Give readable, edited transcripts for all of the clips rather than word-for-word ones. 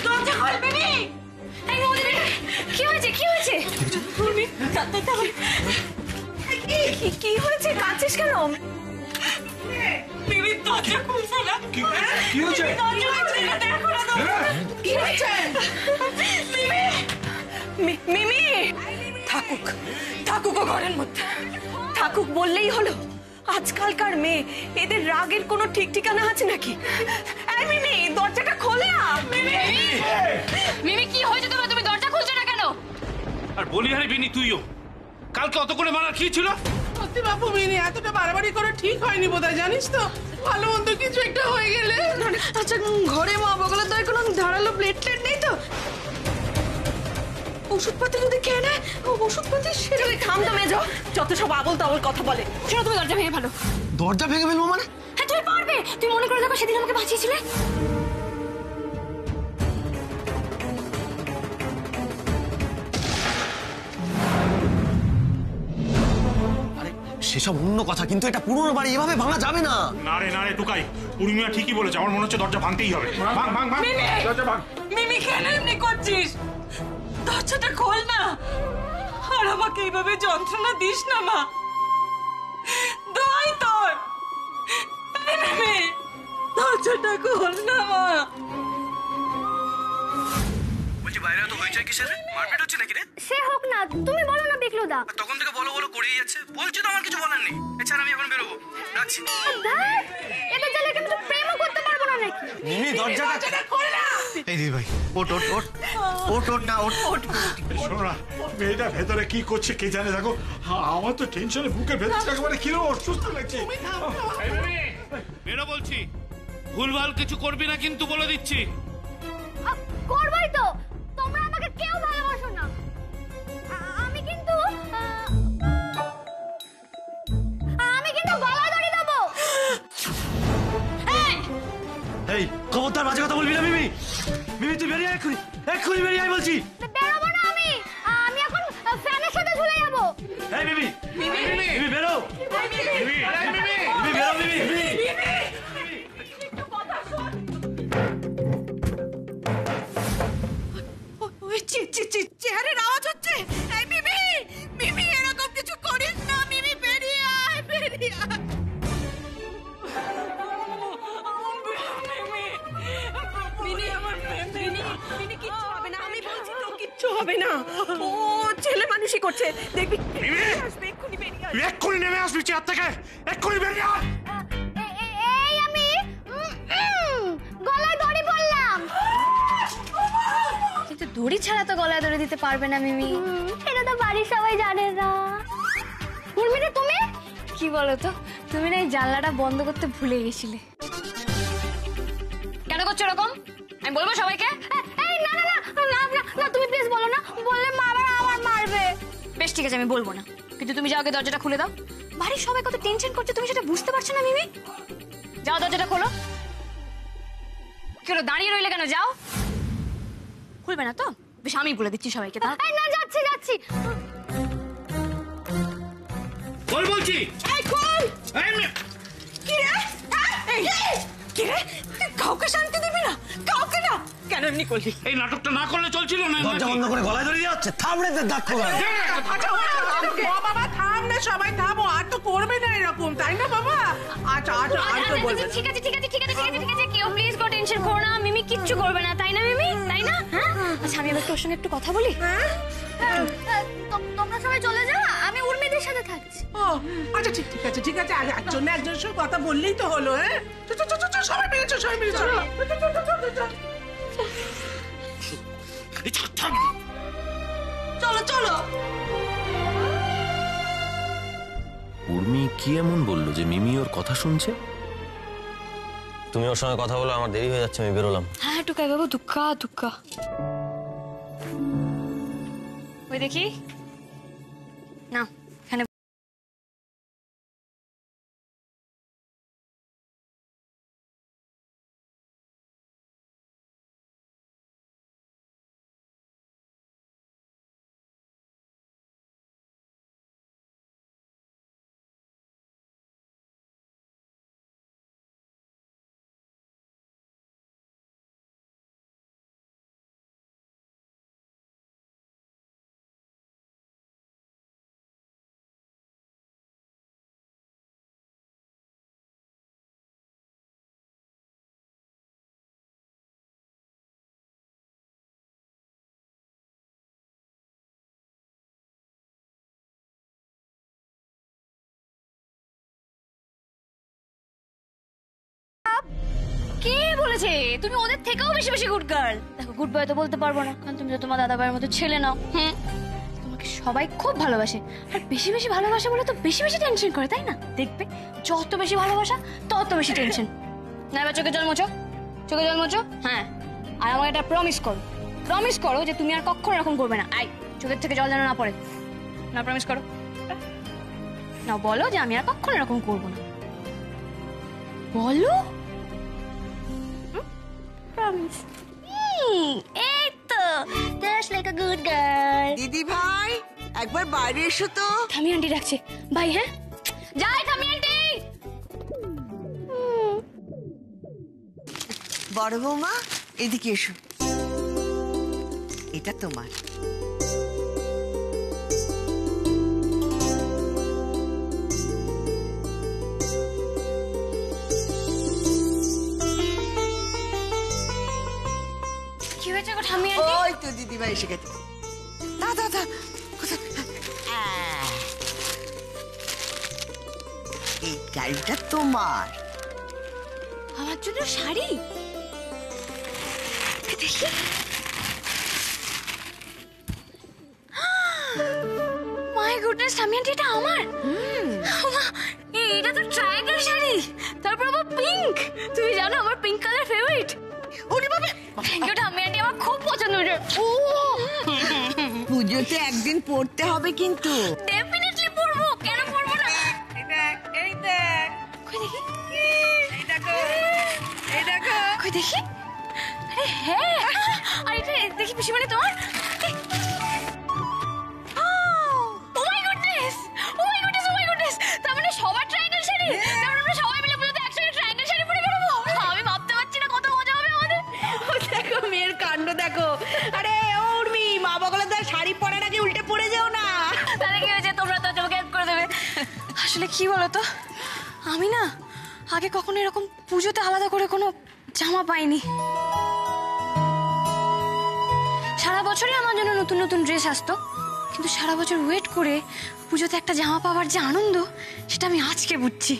দরজা খোল মিমি। এই মনে কি হয়েছে? কি হয়েছে? কি হয়েছে? কাঁদছিস কেন? মিমি দরজা খুলছে না। কি হয়েছে? দরজা খুলছে না, দেখো না কি হয়েছে? মিমি থাকুক, থাকুক ও ঘরের মধ্যে থাকুক বললেই হলো। আজকালকার মেয়ে, এদের রাগের কোনো ঠিক ঠিকানা আছে নাকি? এই মিমি দরজাটা খোলে না। মিমি মিমি কি হয়েছে তোমার? তুমি দরজা খুলছো না কেন? আর বলি আরে বিনি তুইও কালকে অত করে মারার কি ছিল? সত্যি বাপু মিনি এতটা বাড়াবাড়ি করে ঠিক হয়নি বোধহয়, জানিস তো? ভালো মন্দ কিছু একটা হয়ে গেলে। আচ্ছা ঘরে মা বগলের দই কোনো ধারালো প্লেট নেই তো? ওষুধপাতি যদি খেয়ে নেয়, ওষুধপাতি সেরে থাম তো মেজো, যত সব আবল তাবল কথা বলে। শোনো তুমি দরজা ভেঙে ফেলো। দরজা ভেঙে ফেলবো মানে? হ্যাঁ তুমি পারবে। তুমি মনে করে দেখো সেদিন আমাকে বাঁচিয়েছিলে। সেসব অন্য কথা, কিন্তু এটা পুরনো বাড়ি, এভাবে ভাঙা যাবে না। না রে টুকাই, উর্মিমা ঠিকই বলেছে, আমার মনে হচ্ছে দরজা ভাঙতেই হবে। ভাঙ ভাঙ ভাঙ দরজা ভাঙ। মিমি কেন এমনি করছিস? দরজাটা খোল না, আর আমাকে এইভাবে যন্ত্রণা দিস না মা। দোয়াই তোর। এই মিমি দরজাটা খোল না মা। বলছি বাইরে তো হয়েছে কিসের? মারপিট হচ্ছে নাকি রে? সে হোক না, তুমি বলো না বিক্লুদা। তখন থেকে বলো বলো করেই যাচ্ছে। বলছি তো আমার কিছু বলার নেই। এছাড়া আমি এখন বেরোবো, রাখছি। এদের জ্বালা কিন্তু প্রেমও করতে পারবো না নাকি? মিমি দরজাটা খোল না। এই দিদি ভাই ওট ওট ওট ওট ওট না ওট ওট। শোনো না, মেয়েটা ভেতরে কি করছে কে জানে। দেখো আমার তো টেনশনে বুকের ভেতরটা একেবারে কিরকম অসুস্থ লাগছে। বেরো বলছি, ভুলভাল কিছু করবি না কিন্তু, বলে দিচ্ছি। করবই তো, তোমরা আমাকে কেউ ভালোবাসো না। আমি কিন্তু গলা ধরে দেবো। এই খবরদার বাজে কথা বলবি না মিমি। মিমি তুই বেরিয়ে আয়, এক্ষুনি বেরিয়ে আয় বলছি। বেরোবো না আমি এখন ফ্যানের সাথে ঝুলে যাবো। এই মিমি মিমি বেরো। মিমি বেরো। মিমি চেহারের আওয়াজ হচ্ছে। এই মিমি মিমি এরকম কিছু করিস না। মিমি বেরিয়ে আয়, বেরিয়ে আয়। কিচ্ছু হবে না, আমি বলছি তো কিচ্ছু হবে না। ও ছেলে মানুষই করছে, দেখবি আসবে এক্ষুনি। বেরিয়ে আয়, এক্ষুনি নেমে আসবি চেয়ার থেকে, এক্ষুনি বেরিয়ে আয়। এই আমি গলায় দড়ি বললাম, কিন্তু দড়ি ছাড়া তো গলায় দড়ি দিতে পারবে না মিমি। এটা তো বাড়ির সবাই জানে না। উর্মিটা তুমি কি বলো তো, তুমি না এই জানলাটা বন্ধ করতে ভুলে গেছিলে। কেন করছো এরকম? আমি বলবো সবাইকে? এই না না না না, তুমি প্লিজ বলো না, বললে মা আবার আমার মারবে। বেশ ঠিক আছে, আমি বলবো না, কিন্তু তুমি যাও আগে দরজাটা খুলে দাও। বাড়ির সবাই কত টেনশন করছে, তুমি সেটা বুঝতে পারছো না মিমি? যাও দরজাটা খোলো। কেন দাঁড়িয়ে রইলে কেন? যাও। খুলবে না তো? বেশ আমি বলে দিচ্ছি সবাইকে। তা এই না, যাচ্ছি। বল বলছি। এই খোল। কি রে? কি রে? কাউকে শান্তি দিবি না? কাউকে না? কেন এমনি করলি? এই নাটকটা না করলে চলছিল না। দরজা বন্ধ করে গলায় দড়ি দেওয়া হচ্ছে। থাম রে দাঁত খোলা। বাবা থাম না, সবাই থামো। আর তো করবে না এরকম, তাই না বাবা? আচ্ছা ঠিক আছে কেউ প্লিজ গো টেনশন করো না, মিমি কিচ্ছু করবে না, তাই না মিমি? তাই না? হ্যাঁ আচ্ছা, আমি এবার তোর সঙ্গে একটু কথা বলি। তোমরা সবাই চলে যাও, আমি উর্মিদের সাথে থাকছি। ও আচ্ছা ঠিক আছে। একজন একজনের সঙ্গে কথা বললেই তো হলো। হ্যাঁ সবাই বেরিয়েছো। চলো। উর্মি কি এমন বললো যে মিমি ওর কথা শুনছে? তুমি ওর সঙ্গে কথা বলো, আমার দেরি হয়ে যাচ্ছে, আমি বেরোলাম। হ্যাঁ টুকাই বাবু, দুঃখা। ওই দেখি না। বলেছে তুমি ওদের থেকেও বেশি বেশি গুড গার্ল। দেখো গুড বয় তো বলতে পারবো না, কারণ তুমি তো তোমার দাদা ভাইয়ের মতো ছেলে নাও। তোমাকে সবাই খুব ভালোবাসে, আর বেশি বেশি ভালোবাসে বলে তো বেশি বেশি টেনশন করে, তাই না? দেখবে যত বেশি ভালোবাসা তত বেশি টেনশন। না এবার চোখে জল মোছো, চোখে জল মোছো। হ্যাঁ, আর আমাকে একটা প্রমিস করো যে তুমি আর কখনো এরকম করবে না। আই চোখের থেকে জল যেন না পড়ে। না প্রমিস করো না, বলো যে আমি আর কখনো এরকম করবো না। বলো প্রমিস। এই তো just like a good girl. দিদি ভাই একবার বাইরে এসো তো। থামি আন্টি ডাকছে। বাই। হ্যাঁ যাই থামি আন্টি। বড় বৌমা এদিকে এসো, এটা তোমার। কি হয়েছে গো থামি আন্টি? ওই তো দিদি ভাই এসে গেছে। দাদা এই শাড়িটা তোমার। আমার জন্য শাড়ি? দেখি। মাই গুডনেস থামি আন্টি, এটা আমার। এটা তো ট্রায়াঙ্গেল শাড়ি, তারপর আবার পিঙ্ক। তুমি জানো আমার পিঙ্ক কালার ফেভারিট। ওরে বাবা, থ্যাংক ইউ থামি আন্টি, আমার খুব পছন্দ হয়েছে। পুজোতে একদিন পরতে হবে কিন্তু। ডেফিনেটলি পরবো, কেন পরবো না? এই দেখ, কই দেখি, এই দেখো, এই দেখো। কই দেখি। আরে হ্যাঁ, আর এটা দেখি পিসিমণি তোমার। Oh my goodness, oh my goodness, oh my goodness. তার মানে সবার ট্রায়াঙ্গেল শাড়ি, তার মানে আমরা সবাই মিলে পুজোতে একসঙ্গে ট্রায়াঙ্গেল শাড়ি পরে বেরোবো। আমি ভাবতে পারছি না কত মজা হবে আমাদের। দেখো মেয়ের কাণ্ড দেখো। আরে ও উর্মি, মা বগলে তার শাড়ি পরার আগে উল্টে পড়ে যেও না। তাহলে কি হয়েছে, তোমরা তো আমাকে হেল্প করে দেবে। আসলে কি বলতো, আমি না আগে কখনো এরকম পুজোতে আলাদা করে কোনো জামা পাইনি। সারা বছরই আমার জন্য নতুন নতুন ড্রেস আসতো, কিন্তু সারা বছর ওয়েট করে পুজোতে একটা জামা পাওয়ার যে আনন্দ, সেটা আমি আজকে বুঝছি।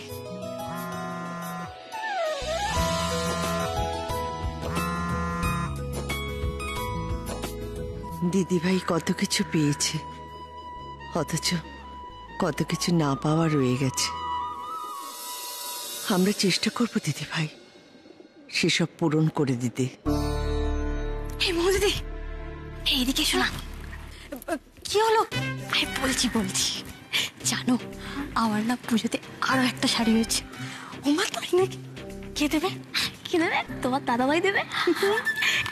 দিদি ভাই কত কিছু পেয়েছে, অথচ কত কিছু না পাওয়া রয়ে গেছে। আমরা চেষ্টা করব দিদি ভাই সেসব পূরণ করে দিতে। এই মৌদিদি, এইদিকে শোনা। কি হলো? আরে বলছি জানো, আমার না পুজোতে আরো একটা শাড়ি হয়েছে। ওমা তাই নাকি? কে দেবে? কি দেবে? তোমার দাদাভাই দেবে।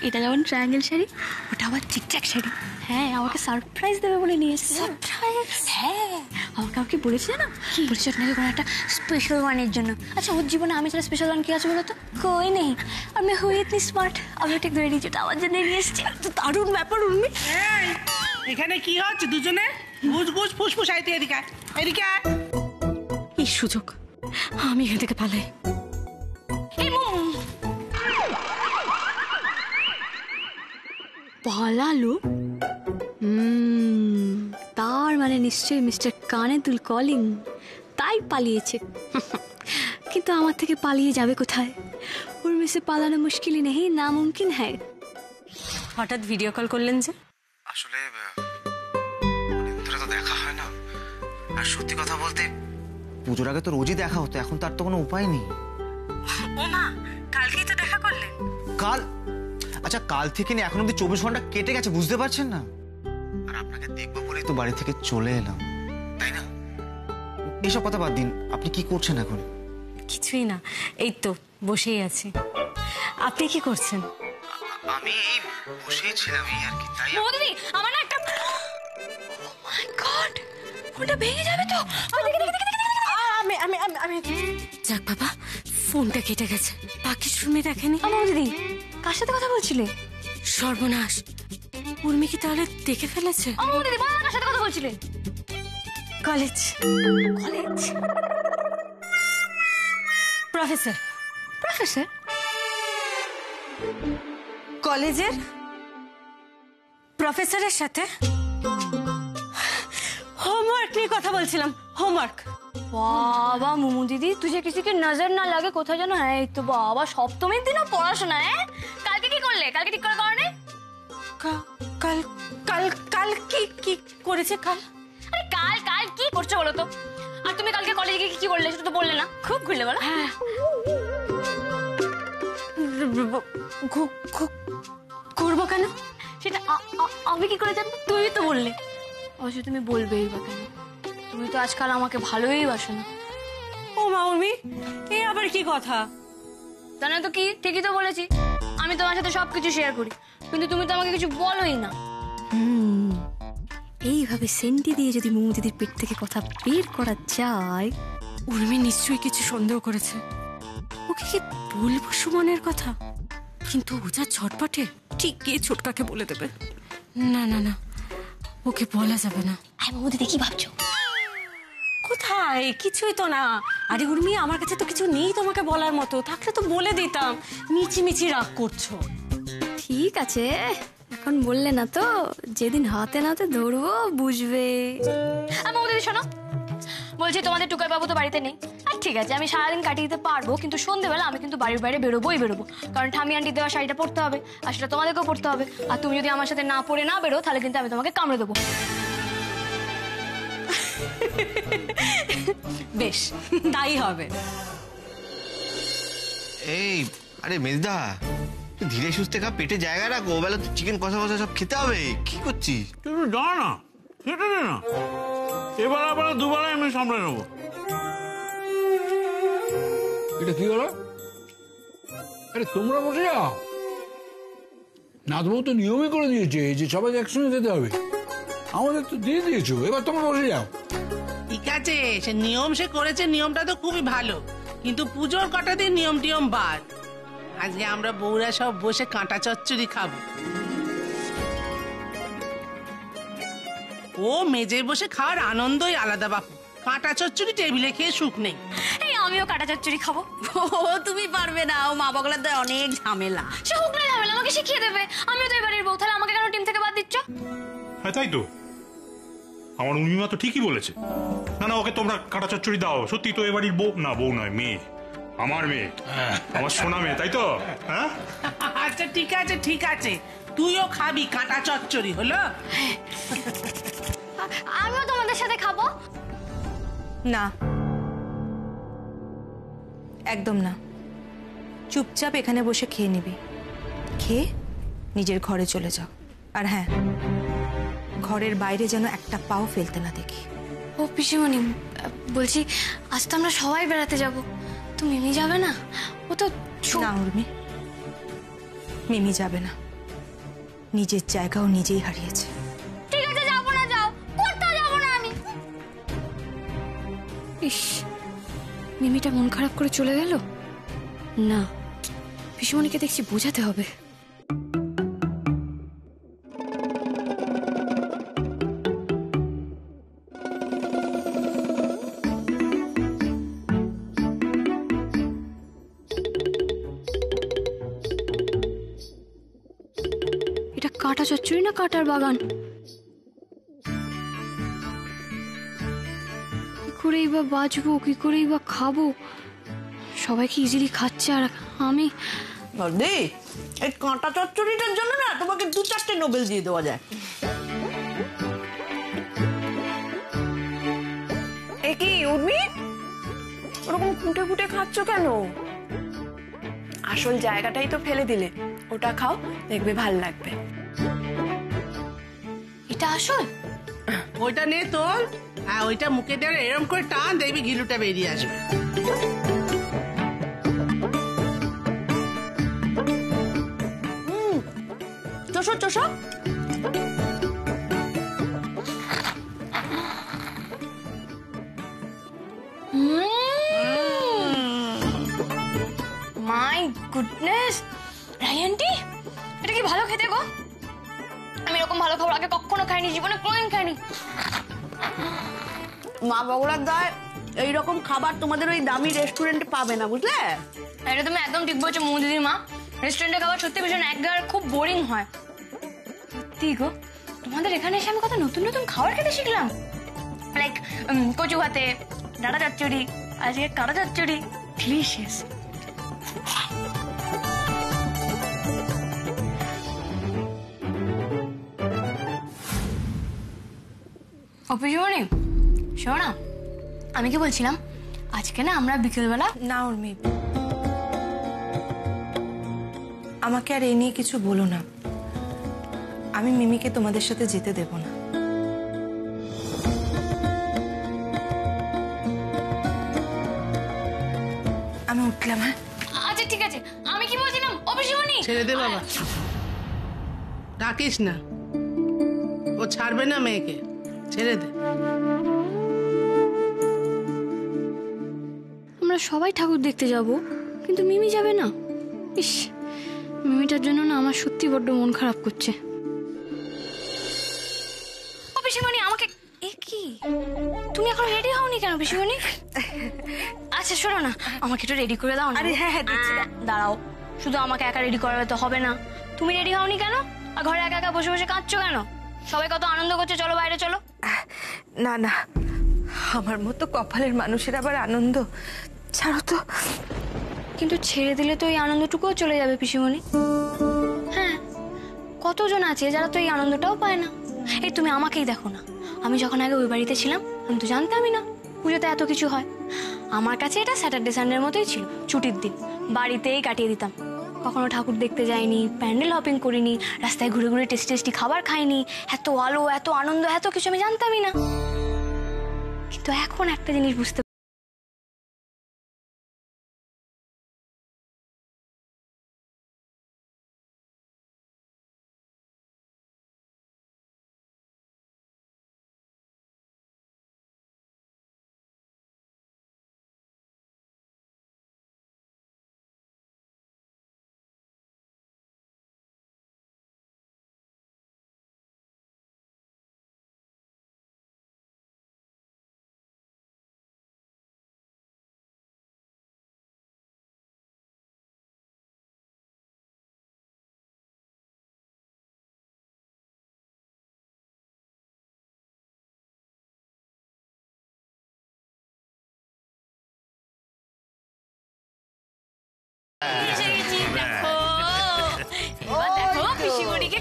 এটা যেমন ট্রায়াঙ্গেল শাড়ি, ওটা আবার চিকচাক শাড়ি। হ্যাঁ, আমাকে সারপ্রাইজ দেবে বলে নিয়ে এসেছে। সারপ্রাইজ? হ্যাঁ, আমাকে আমাকে বলেছে না, বলেছে ওটা নাকি কোনো একটা স্পেশাল ওয়ানের জন্য। আচ্ছা, ওর জীবনে আমি ছাড়া স্পেশাল ওয়ান কি আছে বলো তো? কই নেই। আর আমি হই ইতনি স্মার্ট, আমি ওটা ধরে নিয়েছি, ওটা আমার জন্য নিয়ে এসেছি। তো দারুণ ব্যাপার উর্মি। এই, এখানে কি হচ্ছে দুজনে? বুঝ ফুসফুস আইতে এদিকে আয়, এদিকে আয়। এই সুযোগ, আমি এখান থেকে পালাই। এই পালালো? তার মানে নিশ্চয়ই মিস্টার কানেতুল কলিং, তাই পালিয়েছে। কিন্তু আমার থেকে পালিয়ে যাবে কোথায়? উর্মি সে পালানো মুশকিল নেই, নামুমকিন হ্যায়। হঠাৎ ভিডিও কল করলেন যে? আসলে অনেকদিন ধরে তো দেখা হয় না, আর সত্যি কথা বলতে পুজোর আগে তো রোজই দেখা হতো, এখন তার তো কোনো উপায় নেই। ও মা, কালকেই তো দেখা করলেন। কাল? আচ্ছা, কাল থেকে নিয়ে এখন অব্দি 24 ঘন্টা কেটে গেছে, বুঝতে পারছেন না? আর আপনাকে দেখবো বলেই তো বাড়ি থেকে চলে এলাম, তাই না? এইসব কথা বাদ দিন, আপনি কি করছেন এখন? কিছুই না, এই তো বসেই আছি। আপনি কি করছেন? আমি এই বসেই ছিলাম এই আর কি, তাই। ও দিদি, আমার না একটা, ও মাই গড, ফোনটা ভেঙে যাবে তো। আমি যাক বাবা, ফোনটা কেটে গেছে, বাকি শুনে দেখেনি। আমার দিদি, কার সাথে কথা বলছিলে? সর্বনাশ, উর্মি কি তাহলে দেখে ফেলেছে? আমার দিদি, বলো কার সাথে কথা বলছিলে? কলেজ প্রফেসর কলেজের প্রফেসরের সাথে হোমওয়ার্ক নিয়ে কথা বলছিলাম। হোমওয়ার্ক বাবা মোমো দিদি, তুঝে किसी की नजर ना लगे কোথায় যেন। এই তো বাবা, সপ্তমীর দিনও পড়াশোনা। কালকে কি করলে? কালকে ঠিক করে করনি? কাল কাল কাল কি কি করেছে কাল? আরে কাল কাল কি করছো বলো তো? আর তুমি কালকে কলেজে গিয়ে কি করলে সেটা তো বললে না। খুব ঘুরলে বলো। হ্যাঁ, করবো কেন? সেটা আমি কি করে জানবো? তুমি তো বললে। অবশ্য তুমি বলবেই বা কেন? তুমি তো আজকাল আমাকে ভালোই বাসো না। ও মা উর্মি, এ আবার কি কথা? জানো তো কি, ঠিকই তো বলেছি। আমি তোমার সাথে সবকিছু শেয়ার করি, কিন্তু তুমি তো আমাকে কিছু বলোই না। এইভাবে সেন্টি দিয়ে যদি মোমো দিদির পেট থেকে কথা বের করা যায়। উর্মি নিশ্চয়ই কিছু সন্দেহ করেছে। ওকে কি বলবো সুমনের কথা? কিন্তু ও যা ছটপটে, ঠিক গিয়ে ছোটকাকে বলে দেবে। না না না, ওকে বলা যাবে না। আই মোমো দিদি, কি ভাবছো? কোথায়? কিছুই তো না। আরে উর্মি, আমার কাছে তো কিছু নেই তোমাকে বলার মতো, থাকলে তো বলে দিতাম। মিচি মিচি রাগ করছো। ঠিক আছে, এখন বললে না তো, যেদিন হাতে নাতে ধরবো বুঝবে। মোমো দিদি শোনো, বলছি তোমাদের টুকাই বাবু তো বাড়িতে নেই। আর ঠিক আছে, আমি সারাদিন কাটিয়ে দিতে পারবো, কিন্তু সন্ধ্যেবেলা আমি কিন্তু বাড়ির বাইরে বেরোবোই বেরোবো। কারণ ঠামি আন্টি দেওয়া শাড়িটা পরতে হবে, আর সেটা তোমাদেরকেও পরতে হবে। আর তুমি যদি আমার সাথে না পরে না বেরো, তাহলে কিন্তু আমি তোমাকে কামড়ে দেবো। বেশ, তাই হবে। এই আরে মেজদা, ধীরে সুস্থে খা, পেটে জায়গা রাখ। ও বেলা তো চিকেন কষা কষা সব খেতে হবে। কি করছিস? তুমি দাও না, সেটা নে না। এবার আবার দুবেলা এমনি সামলে নেবো। এটা কি হলো? আরে তোমরা বসে যাও। নাথবাবু তো নিয়মই করে দিয়েছে যে সবাইকে একসঙ্গে যেতে হবে। আমাদের তো দিয়ে দিয়েছো, এবার তোমরা বসে যাও। ঠিক আছে, সে নিয়ম সে করেছে, নিয়মটা তো খুবই ভালো, কিন্তু পুজোর কটা দিন নিয়ম টিয়ম বাদ। আজকে আমরা বউরা সব বসে কাঁটা চচ্চড়ি খাবো। ও মেজে বসে খাওয়ার আনন্দই আলাদা বাপু। কাঁটা চচ্চড়ি টেবিলে খেয়ে সুখ নেই। এই আমিও কাটা চচ্চড়ি খাবো। ও তুমি পারবে না, ও মা বগলার তো অনেক ঝামেলা। সে হোক না ঝামেলা, আমাকে শিখিয়ে দেবে। আমিও তো এবারের বউ, তাহলে আমাকে কেন টিম থেকে বাদ দিচ্ছ? হ্যাঁ তাই তো, আমার উর্মিমা তো ঠিকই বলেছে। না না, ওকে তোমরা কাটা চচ্চড়ি দাও। সত্যি তো এবাড়ির বউ, না বউ নয়, মেয়ে। আমার মেয়ে, আমার সোনা মেয়ে, তাই তো? হ্যাঁ আচ্ছা ঠিক আছে ঠিক আছে, তুইও খাবি কাঁটা চচ্চড়ি, হলো? আমিও তোমাদের সাথে খাবো। না, একদম না। চুপচাপ এখানে বসে খেয়ে নিবি, খেয়ে নিজের ঘরে চলে যাও। আর হ্যাঁ, ঘরের বাইরে যেন একটা পাও ফেলতে না দেখি। ও পিসিমণি, বলছি আজ তো আমরা সবাই বেড়াতে যাব, তো মিমি যাবে না? ও তো না উর্মি, মিমি যাবে না। নিজের জায়গাও নিজেই হারিয়েছে। ঠিক আছে, যাবো না, যাও, কোথাও যাবো না আমি। ইস, মিমিটা মন খারাপ করে চলে গেল। না, পিসিমণিকে দেখছি বোঝাতে হবে। এটা কাঁটা চচ্চড়ি না কাঁটার বাগান? কি করেই বা বাঁচবো, কি করেই বা খাবো? সবাইকে ইজিলি খাচ্ছে আর আমি। বর্দি, এই কাঁটা চচ্চড়িটার জন্য না তোমাকে 2-4টে নোবেল দিয়ে দেওয়া যায়। এ কি উর্মি, ওরকম ফুটে ফুটে খাচ্ছ কেন? আসল জায়গাটাই তো ফেলে দিলে, ওটা খাও, দেখবে ভাল লাগবে। এটা আসল? ওইটা নে তোর, আর ওইটা মুখে দিয়ে এরম করে টান, দেখবি ঘিলুটা বেরিয়ে আসবে। চোষো চোষো। মাই গুডনেস, রায়ান্টি, এটা কি ভালো খেতে গো! আমি এরকম ভালো খাবার আগে কখনো খাইনি, জীবনে কোনোদিন খাইনি। মা বগলার দায় এইরকম খাবার তোমাদের ওই দামি রেস্টুরেন্টে পাবে না, বুঝলে? এটা তুমি একদম ঠিক বলছো মোমো দিদির মা। রেস্টুরেন্টে খাবার সত্যি ভীষণ একঘেয়ে, খুব বোরিং হয়। সত্যি গো, তোমাদের এখানে এসে আমি কত নতুন নতুন খাবার খেতে শিখলাম। লাইক কচু ভাতে, ডাটা চচ্চড়ি, আজকে কাটা চচ্চড়ি, ডিলিশিয়াস। অপিসমণি শোনো না, আমি কি বলছিলাম, আজকে না আমরা বিকেলবেলা। না উর্মি, আমাকে আর এই নিয়ে কিছু বলো না। আমি মিমিকে তোমাদের সাথে যেতে দেব না। আমি উঠলাম। হ্যাঁ আচ্ছা ঠিক আছে, আমি কি বলছিলাম অপিসমণি। ছেড়ে দে বাবা, ডাকিস না, ও ছাড়বে না মেয়েকে, ছেড়ে দে। আমরা সবাই ঠাকুর দেখতে যাব, কিন্তু মিমি যাবে না। ইস, মিমিটার জন্য না আমার সত্যি বড্ড মন খারাপ করছে। ও পিসিমণি, আমাকে এ কি, তুমি এখন রেডি হওনি কেন পিসিমণি? আচ্ছা শোনো না, আমাকে একটু রেডি করে দাও না। আরে হ্যাঁ হ্যাঁ দিচ্ছি। দাঁড়াও, শুধু আমাকে একা রেডি করালে তো হবে না। তুমি রেডি হওনি কেন, আর ঘরে একা একা বসে বসে কাঁদছো কেন? সবাই কত আনন্দ করছে, চলো বাইরে চলো। না না, আমার মতো কপালের মানুষের আবার আনন্দ, ছাড়ো তো। কিন্তু ছেড়ে দিলে তো এই আনন্দটুকুও চলে যাবে পিসিমণি। হ্যাঁ, কতজন আছে যারা তো এই আনন্দটাও পায় না। এই তুমি আমাকেই দেখো না, আমি যখন আগে ওই বাড়িতে ছিলাম আমি তো জানতামই না পুজোতে এত কিছু হয়। আমার কাছে এটা স্যাটারডে সানডের মতোই ছিল, ছুটির দিন, বাড়িতেই কাটিয়ে দিতাম। কখনো ঠাকুর দেখতে যাইনি, প্যান্ডেল হপিং করিনি, রাস্তায় ঘুরে ঘুরে টেস্টি টেস্টি খাবার খাইনি। এত আলো, এত আনন্দ, এত কিছু আমি জানতামই না। কিন্তু এখন একটা জিনিস বুঝতে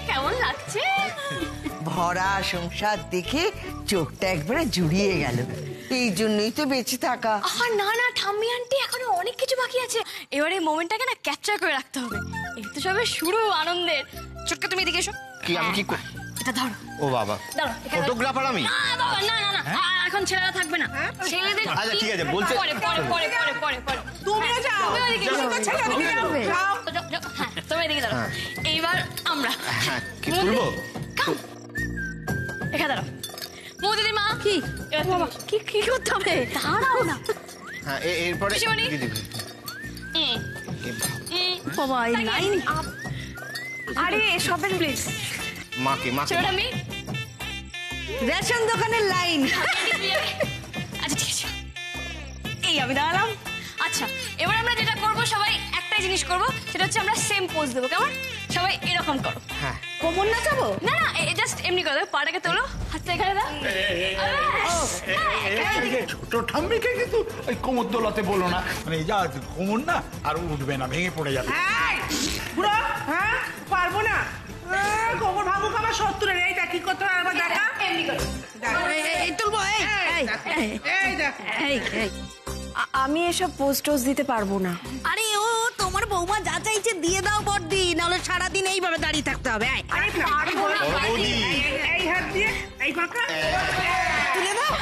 কেমন লাগছে? ভরা সংসার দেখে চোখটা একবারে জুড়িয়ে গেল। এই জন্যই তো বেঁচে থাকা। না না ঠাম্মি আন্টি, এখনো অনেক কিছু বাকি আছে। এবারে এই মোমেন্টটাকে না ক্যাপচার করে রাখতে হবে। এই তো সবে শুরু আনন্দের। চটকা তুমি এদিকে এসো। কি আমি কি এটা ধরো। ও বাবা, ধরো। ফটোগ্রাফার আমি? না বাবা, না না না, এখন ছেলেরা থাকবে না। ছেলেদের আচ্ছা ঠিক আছে, বলতে পরে পরে পরে পরে পরে পরে তুমিও যাও। তুমি ওদিকে এসো। যাও, যাও। হ্যাঁ, তুমি এদিকে দাঁড়াও। এইবার আমরা হ্যাঁ, কি তুলবো? এখানে দাঁড়াও। মোদিদি মা, কি বাবা, কি কি করতে হবে? দাঁড়াও না। হ্যাঁ, এরপরে পিসিমণি। বাবা, এই লাইন। আরে সবেন প্লিজ। মাকে মাকে ছোট আমি রেশন দোকানের লাইন। আচ্ছা ঠিক আছে, এই আমি দাঁড়ালাম। আচ্ছা, এবার আমরা যেটা করবো, সবাই একটাই জিনিস করবো, সেটা হচ্ছে আমরা সেম পোজ দেবো। কেমন? সবাই এরকম করো। হ্যাঁ, কোমর নাচাবো? না না, জাস্ট এমনি করো। পাটাকে তোলো, হাতটা এখানে দাও। ছোট ঠাম্মিকে কিন্তু ওই কোমর দোলাতে বলো না, মানে যা কোমর না আর উঠবে না, ভেঙে পড়ে যাবে। পুরো হ্যাঁ পারবো না, গোবর ভাবুক আমার 70-এর। এইটা কি করতে হবে একবার দেখা। এমনি করো। এই তুলবো। এই দেখ, আমি এসব পোস্ট টোস্ট দিতে পারবো না। আরে ও তোমার বৌমা যা চাইছে দিয়ে দাও বড়দি, নাহলে সারাদিন এইভাবে দাঁড়িয়ে থাকতে হবে। আরে পারবো না। এই হাত দিয়ে এই ফাঁকা তুলে দাও।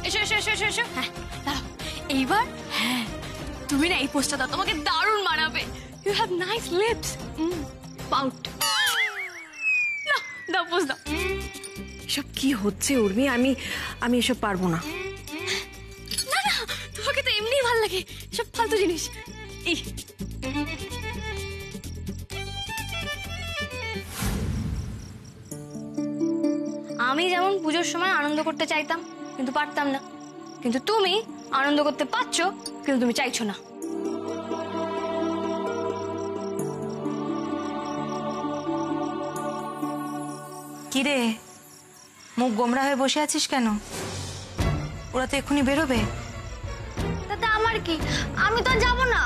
এসো এসো এসো এসো এসো। হ্যাঁ দাঁড়াও। এইবার হ্যাঁ, তুমি না এই পোস্টটা দাও, তোমাকে দারুণ মানাবে। You have nice lips. Pout না, দাও পোজ দাও। এসব কি হচ্ছে উর্মি? আমি এসব পারবো না। না না, তোমাকে তো এমনিই ভালো লাগে সব ফালতু জিনিস। আমি যেমন পুজোর সময় আনন্দ করতে চাইতাম কিন্তু পারতাম না, কিন্তু তুমি আনন্দ করতে পারছো কিন্তু তুমি চাইছো না। কিরে, মুখ গোমরা হয়ে বসে আছিস কেন? ওরা তো এক্ষুনি বেরোবে। তাতে আমার কি, আমি তো যাবো না।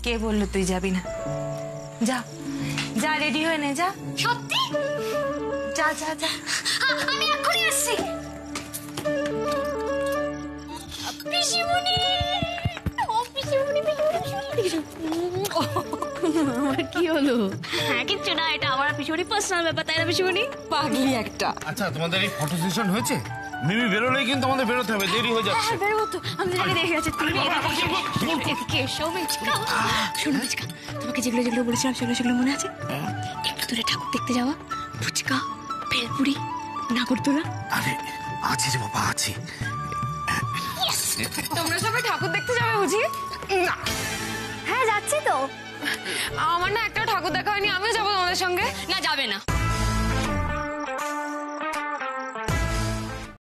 কে বললো তুই যাবি না? যা যা, রেডি হয়ে নে, যা। সত্যি? যা যা যা। আমি এক্ষুনি আসছি। পিসিমণি, ও পিসিমণি, আমার কি হলো? হ্যাঁ কিচ্ছু না, এটা আমার পিসিমণি পার্সোনাল ব্যাপার, তাই না পিসিমণি? পাগলি একটা। আচ্ছা তোমাদের এই ফটো সেশন হয়েছে? মিমি বেরোলেই কিন্তু আমাদের বেরোতে হবে, দেরি হয়ে যাচ্ছে। হ্যাঁ বেরোবো তো, আমি তোকে দেখে গেছি। তুমি এদিকে এসো মিচকা। শোনো মিচকা, তোমাকে যেগুলো যেগুলো বলেছিলাম সেগুলো সেগুলো মনে আছে? একটু দূরে ঠাকুর দেখতে যাওয়া, ফুচকা, ভেলপুরি, নাগরদোলা। আরে আছে রে বাবা, আছে। তোমরা সবাই ঠাকুর দেখতে যাবে বুঝি? না, হ্যাঁ যাচ্ছি তো। আমার না একটা ঠাকুর দেখা হয়নি, আমিও যাবো তোমাদের সঙ্গে। না যাবে না।